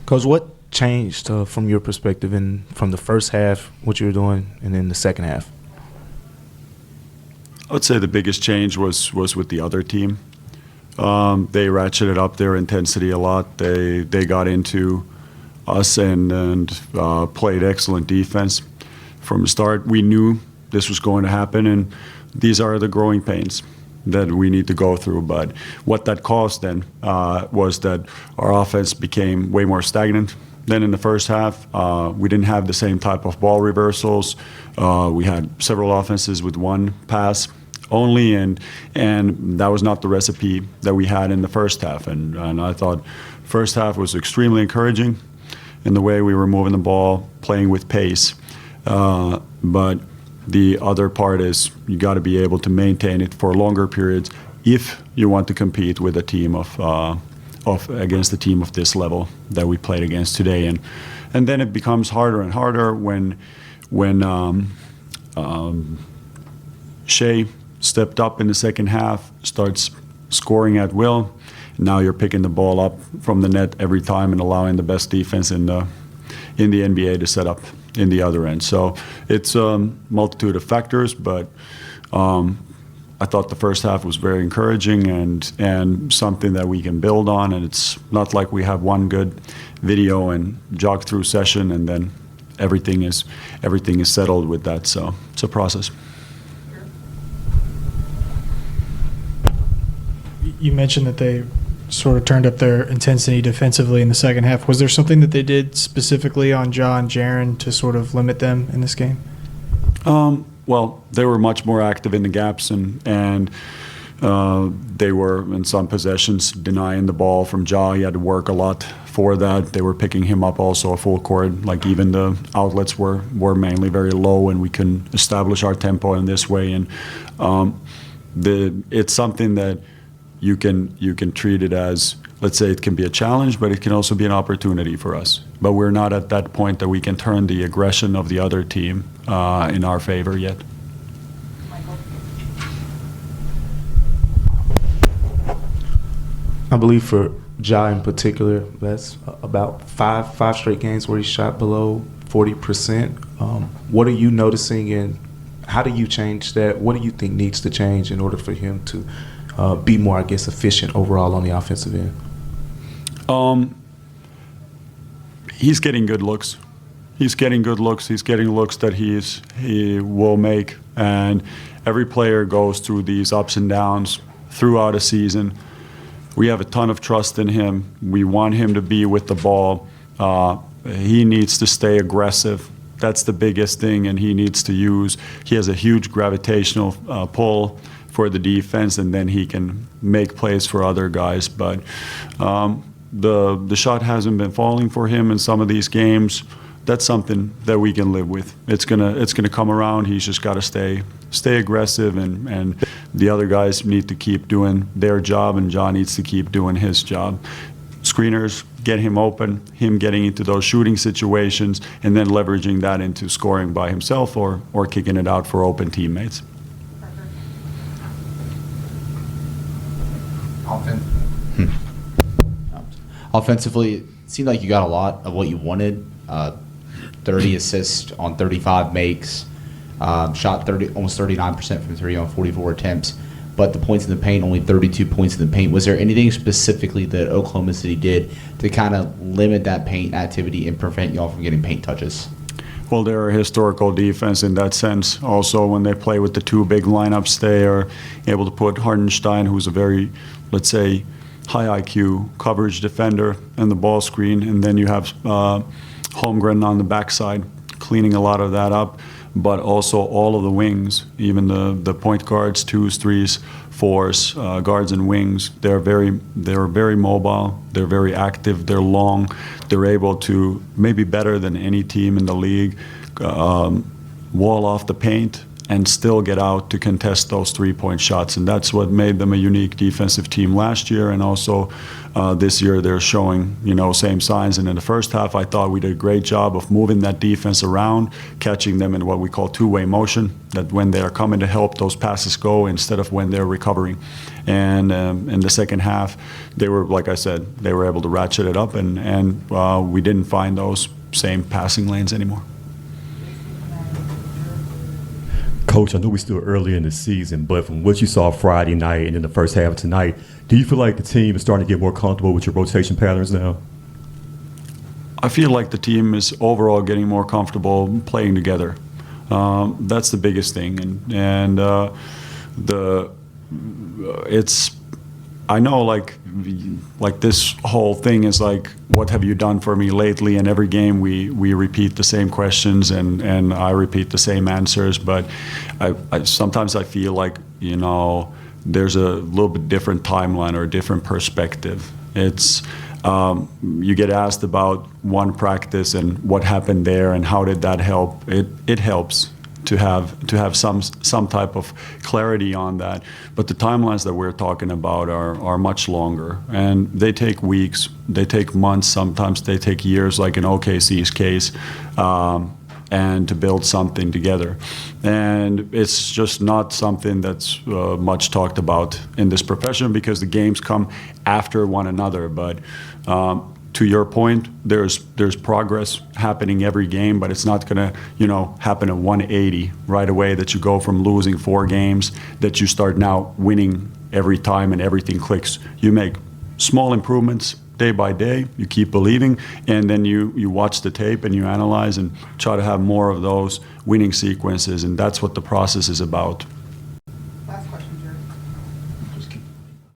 Coach, what changed from your perspective from the first half, what you were doing, and then the second half? I would say the biggest change was with the other team. They ratcheted up their intensity a lot. They got into us and played excellent defense. From the start, we knew this was going to happen, and these are the growing pains that we need to go through. But what that caused then was that our offense became way more stagnant than in the first half. We didn't have the same type of ball reversals. We had several offenses with one pass only, and that was not the recipe that we had in the first half. And I thought first half was extremely encouraging in the way we were moving the ball, playing with pace. But the other part is you got to be able to maintain it for longer periods if you want to compete with a team against a team of this level that we played against today. And then it becomes harder and harder when Shea stepped up in the second half, starts scoring at will. Now you're picking the ball up from the net every time and allowing the best defense in the NBA to set up in the other end. So it's a multitude of factors, but I thought the first half was very encouraging and something that we can build on. And it's not like we have one good video and jog through session and then everything is settled with that. So it's a process. You mentioned that they sort of turned up their intensity defensively in the second half. Was there something that they did specifically on Ja and Jaren to sort of limit them in this game? Well, they were much more active in the gaps, and they were, in some possessions, denying the ball from Ja. He had to work a lot for that. They were picking him up also a full court. Like, even the outlets were mainly very low, and we couldn't establish our tempo in this way. And it's something that you can treat it as, let's say it can be a challenge, but it can also be an opportunity for us. But we're not at that point that we can turn the aggression of the other team in our favor yet. I believe for Ja in particular, that's about five straight games where he shot below 40%. What are you noticing, and how do you change that? What do you think needs to change in order for him to be more, I guess, efficient overall on the offensive end? He's getting good looks. He's getting good looks. He's getting looks that he will make. And every player goes through these ups and downs throughout a season. We have a ton of trust in him. We want him to be with the ball. He needs to stay aggressive. That's the biggest thing, and he has a huge gravitational pull for the defense, and then he can make plays for other guys. But the shot hasn't been falling for him in some of these games. That's something that we can live with. It's gonna come around. He's just got to stay aggressive, and the other guys need to keep doing their job, and John needs to keep doing his job. Screeners, get him open, him getting into those shooting situations, and then leveraging that into scoring by himself or kicking it out for open teammates. Offensively, it seemed like you got a lot of what you wanted. 30 assists on 35 makes, shot almost 39% from three on 44 attempts. But the points in the paint, only 32 points in the paint. Was there anything specifically that Oklahoma City did to kind of limit that paint activity and prevent y'all from getting paint touches? Well, they're a historical defense in that sense. Also, when they play with the two big lineups, they are able to put Hardenstein, who's a very, let's say, high IQ coverage defender, and the ball screen. And then you have Holmgren on the backside, cleaning a lot of that up. But also all of the wings, even the point guards, 2s, 3s, 4s, guards and wings, they're very mobile, they're very active, they're long, they're able to, maybe better than any team in the league, wall off the paint and still get out to contest those 3-point shots. And that's what made them a unique defensive team last year. And also this year they're showing, same signs. And in the first half, I thought we did a great job of moving that defense around, catching them in what we call two-way motion, that when they're coming to help, those passes go instead of when they're recovering. And in the second half, they were, like I said, they were able to ratchet it up, and we didn't find those same passing lanes anymore. Coach, I know we're still early in the season, but from what you saw Friday night and in the first half of tonight, do you feel like the team is starting to get more comfortable with your rotation patterns now? I feel like the team is overall getting more comfortable playing together. That's the biggest thing, and I know like this whole thing is like, what have you done for me lately? And every game we repeat the same questions and I repeat the same answers. But I sometimes I feel like, there's a little bit different timeline or a different perspective. It's you get asked about one practice and what happened there and how did that help. It helps to have some type of clarity on that. But the timelines that we're talking about are much longer, and they take weeks, they take months, sometimes they take years, like in OKC's case, and to build something together. And it's just not something that's much talked about in this profession because the games come after one another. But to your point, there's progress happening every game, but it's not going to, happen at 180 right away, that you go from losing 4 games, that you start now winning every time and everything clicks. You make small improvements day by day, you keep believing, and then you watch the tape and you analyze and try to have more of those winning sequences, and that's what the process is about.